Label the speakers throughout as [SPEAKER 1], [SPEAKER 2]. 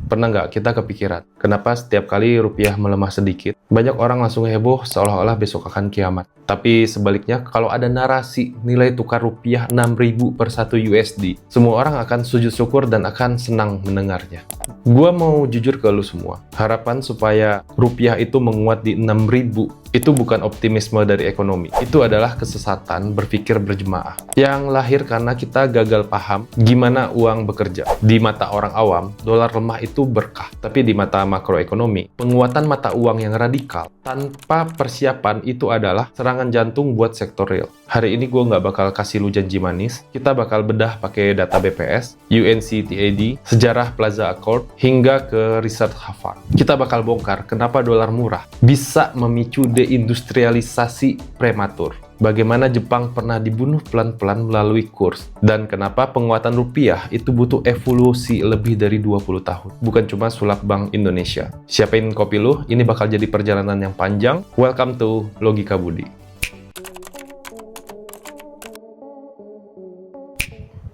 [SPEAKER 1] Pernah nggak kita kepikiran, kenapa setiap kali rupiah melemah sedikit, banyak orang langsung heboh seolah-olah besok akan kiamat. Tapi sebaliknya, kalau ada narasi nilai tukar rupiah 6.000 per 1 USD, semua orang akan sujud syukur dan akan senang mendengarnya. Gua mau jujur ke lu semua, harapan supaya rupiah itu menguat di 6.000 itu bukan optimisme dari ekonomi. Itu adalah kesesatan berpikir berjemaah yang lahir karena kita gagal paham gimana uang bekerja. Di mata orang awam, dolar lemah itu berkah. Tapi di mata makroekonomi, penguatan mata uang yang radikal tanpa persiapan itu adalah serangan jantung buat sektor real. Hari ini gue nggak bakal kasih lu janji manis. Kita bakal bedah pakai data BPS, UNCTAD, sejarah Plaza Accord, hingga ke riset Harvard. Kita bakal bongkar kenapa dolar murah bisa memicu deindustrialisasi prematur. Bagaimana Jepang pernah dibunuh pelan-pelan melalui kurs. Dan kenapa penguatan rupiah itu butuh evolusi lebih dari 20 tahun. Bukan cuma sulap Bank Indonesia. Siapin kopi lu, ini bakal jadi perjalanan yang panjang. Welcome to Logika Budi.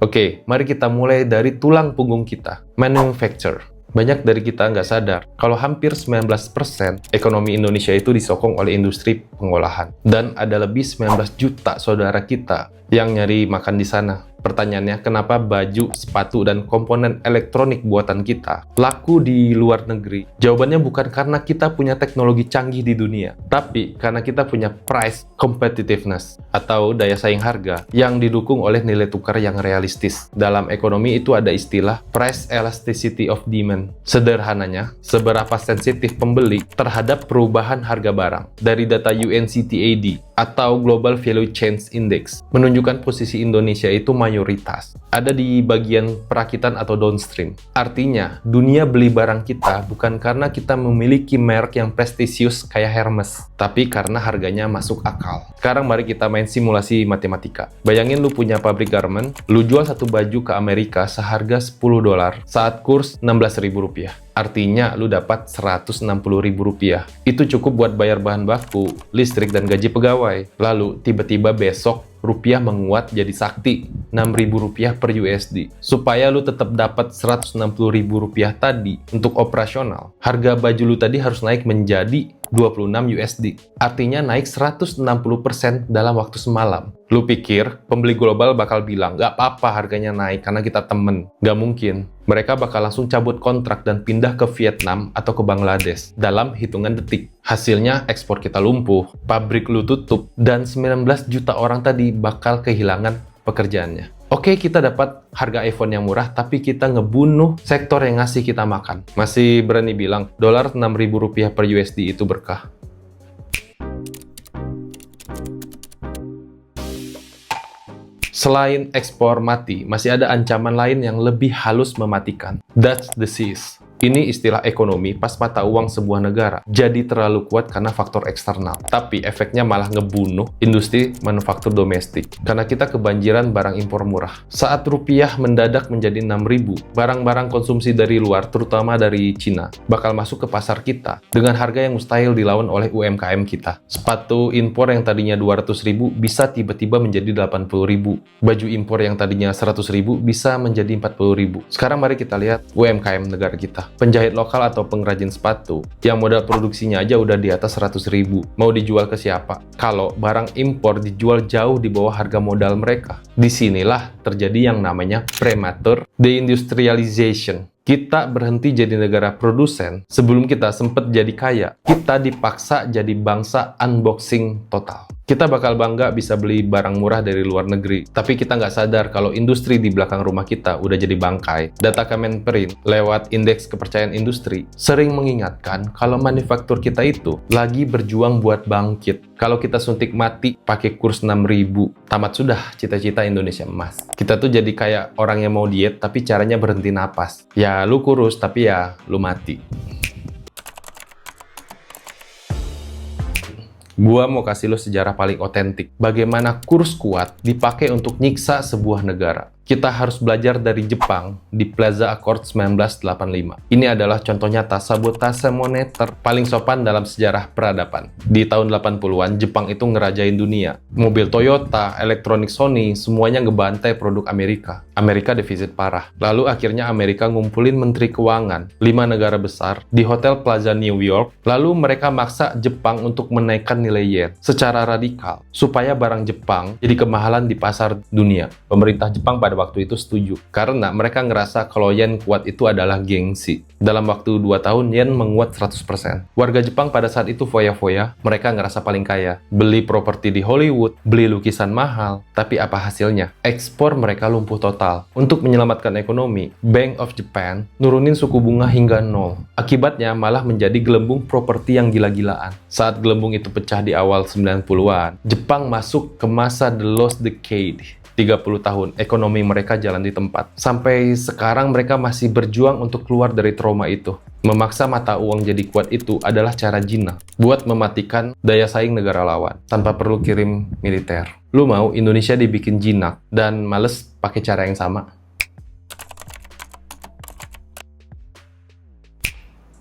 [SPEAKER 1] Oke, mari kita mulai dari tulang punggung kita, manufacture. Banyak dari kita nggak sadar kalau hampir 19% ekonomi Indonesia itu disokong oleh industri pengolahan. Dan ada lebih 19 juta saudara kita yang nyari makan di sana. Pertanyaannya, kenapa baju, sepatu, dan komponen elektronik buatan kita laku di luar negeri? Jawabannya bukan karena kita punya teknologi canggih di dunia, tapi karena kita punya price competitiveness atau daya saing harga yang didukung oleh nilai tukar yang realistis. Dalam ekonomi itu ada istilah price elasticity of demand. Sederhananya, seberapa sensitif pembeli terhadap perubahan harga barang. Dari data UNCTAD atau Global Value Chain Index menunjukkan posisi Indonesia itu mayoritas ada di bagian perakitan atau downstream. Artinya, dunia beli barang kita bukan karena kita memiliki merek yang prestisius kayak Hermes, tapi karena harganya masuk akal. Sekarang mari kita main simulasi matematika. Bayangin lu punya pabrik garment, lu jual satu baju ke Amerika seharga $10 saat kurs Rp16.000. Artinya lu dapat Rp160.000. Itu cukup buat bayar bahan baku, listrik, dan gaji pegawai. Lalu tiba-tiba besok rupiah menguat jadi sakti Rp6.000 per USD. Supaya lu tetap dapat Rp160.000 tadi untuk operasional, harga baju lu tadi harus naik menjadi 26 USD. Artinya naik 160% dalam waktu semalam. Lu pikir pembeli global bakal bilang, "Gak apa-apa harganya naik karena kita temen." Gak mungkin. Mereka bakal langsung cabut kontrak dan pindah ke Vietnam atau ke Bangladesh dalam hitungan detik. Hasilnya ekspor kita lumpuh, pabrik lu tutup, dan 19 juta orang tadi bakal kehilangan pekerjaannya. Oke, kita dapat harga iPhone yang murah, tapi kita ngebunuh sektor yang ngasih kita makan. Masih berani bilang, dolar Rp6.000 per USD itu berkah. Selain ekspor mati, masih ada ancaman lain yang lebih halus mematikan. That's disease. Ini istilah ekonomi pas mata uang sebuah negara jadi terlalu kuat karena faktor eksternal. Tapi efeknya malah ngebunuh industri manufaktur domestik. Karena kita kebanjiran barang impor murah. Saat rupiah mendadak menjadi 6.000, barang-barang konsumsi dari luar, terutama dari Cina, bakal masuk ke pasar kita dengan harga yang mustahil dilawan oleh UMKM kita. Sepatu impor yang tadinya 200.000 bisa tiba-tiba menjadi 80.000. Baju impor yang tadinya 100.000 bisa menjadi 40.000. Sekarang mari kita lihat UMKM negara kita. Penjahit lokal atau pengrajin sepatu yang modal produksinya aja udah di atas 100.000. Mau dijual ke siapa? Kalau barang impor dijual jauh di bawah harga modal mereka. Disinilah terjadi yang namanya premature deindustrialization. Kita berhenti jadi negara produsen sebelum kita sempat jadi kaya. Kita dipaksa jadi bangsa unboxing total. Kita bakal bangga bisa beli barang murah dari luar negeri, tapi kita nggak sadar kalau industri di belakang rumah kita udah jadi bangkai. Data Kemenperin lewat indeks kepercayaan industri sering mengingatkan kalau manufaktur kita itu lagi berjuang buat bangkit. Kalau kita suntik mati pakai kurs 6.000, tamat sudah cita-cita Indonesia emas. Kita tuh jadi kayak orang yang mau diet tapi caranya berhenti napas. Ya lu kurus tapi ya lu mati. Gua mau kasih lo sejarah paling otentik. Bagaimana kurs kuat dipakai untuk nyiksa sebuah negara. Kita harus belajar dari Jepang di Plaza Accord 1985. Ini adalah contoh nyata sabotase moneter paling sopan dalam sejarah peradaban. Di tahun 80-an, Jepang itu ngerajain dunia. Mobil Toyota, elektronik Sony, semuanya ngebantai produk Amerika. Amerika defisit parah. Lalu akhirnya Amerika ngumpulin menteri keuangan 5 negara besar di Hotel Plaza New York. Lalu mereka maksa Jepang untuk menaikkan nilai yen secara radikal supaya barang Jepang jadi kemahalan di pasar dunia. Pemerintah Jepang pada waktu itu setuju karena mereka ngerasa kalau yen kuat itu adalah gengsi. Dalam waktu 2 tahun yen menguat 100%. Warga Jepang pada saat itu foya-foya, mereka ngerasa paling kaya. Beli properti di Hollywood, beli lukisan mahal, tapi apa hasilnya? Ekspor mereka lumpuh total. Untuk menyelamatkan ekonomi, Bank of Japan nurunin suku bunga hingga 0. Akibatnya malah menjadi gelembung properti yang gila-gilaan. Saat gelembung itu pecah di awal 90-an, Jepang masuk ke masa the lost decade. 30 tahun, ekonomi mereka jalan di tempat. Sampai sekarang mereka masih berjuang untuk keluar dari trauma itu. Memaksa mata uang jadi kuat itu adalah cara jinak buat mematikan daya saing negara lawan tanpa perlu kirim militer. Lu mau Indonesia dibikin jinak dan males pakai cara yang sama?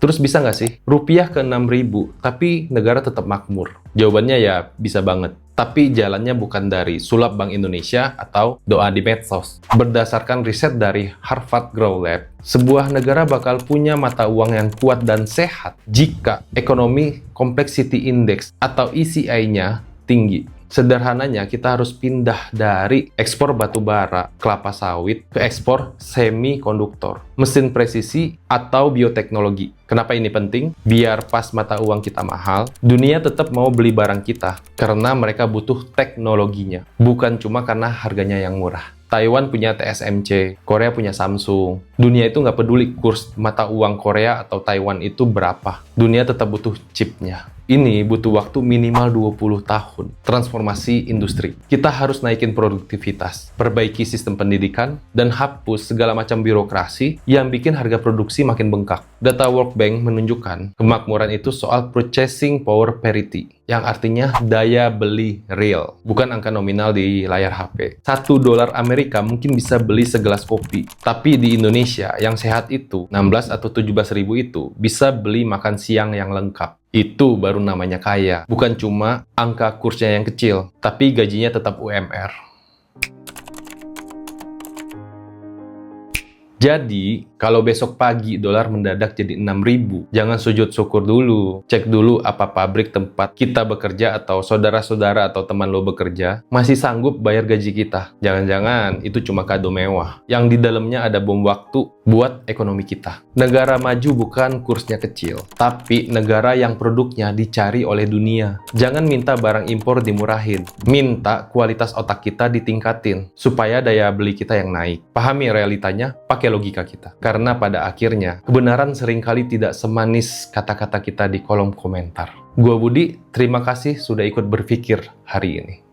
[SPEAKER 1] Terus bisa nggak sih rupiah ke 6.000 tapi negara tetap makmur? Jawabannya ya bisa banget. Tapi jalannya bukan dari sulap Bank Indonesia atau doa di medsos. Berdasarkan riset dari Harvard Grow Lab, sebuah negara bakal punya mata uang yang kuat dan sehat jika ekonomi complexity index atau ECI-nya tinggi. Sederhananya, kita harus pindah dari ekspor batu bara, kelapa sawit, ke ekspor semikonduktor, mesin presisi, atau bioteknologi. Kenapa ini penting? Biar pas mata uang kita mahal, dunia tetap mau beli barang kita, karena mereka butuh teknologinya, bukan cuma karena harganya yang murah. Taiwan punya TSMC, Korea punya Samsung. Dunia itu nggak peduli kurs mata uang Korea atau Taiwan itu berapa. Dunia tetap butuh chipnya. Ini butuh waktu minimal 20 tahun. Transformasi industri. Kita harus naikin produktivitas, perbaiki sistem pendidikan, dan hapus segala macam birokrasi yang bikin harga produksi makin bengkak. Data World Bank menunjukkan kemakmuran itu soal purchasing power parity, yang artinya daya beli real, bukan angka nominal di layar HP. $1 Amerika mungkin bisa beli segelas kopi, tapi di Indonesia yang sehat itu, 16 atau 17 ribu itu, bisa beli makan siang yang lengkap. Itu baru namanya kaya. Bukan cuma angka kursnya yang kecil, tapi gajinya tetap UMR. Jadi, kalau besok pagi dolar mendadak jadi 6.000, jangan sujud syukur dulu. Cek dulu apa pabrik tempat kita bekerja atau saudara-saudara atau teman lo bekerja masih sanggup bayar gaji kita. Jangan-jangan itu cuma kado mewah yang di dalamnya ada bom waktu buat ekonomi kita. Negara maju bukan kursnya kecil, tapi negara yang produknya dicari oleh dunia. Jangan minta barang impor dimurahin. Minta kualitas otak kita ditingkatin supaya daya beli kita yang naik. Pahami realitanya, pakai logika kita. Karena pada akhirnya, kebenaran seringkali tidak semanis kata-kata kita di kolom komentar. Gua Budi, terima kasih sudah ikut berpikir hari ini.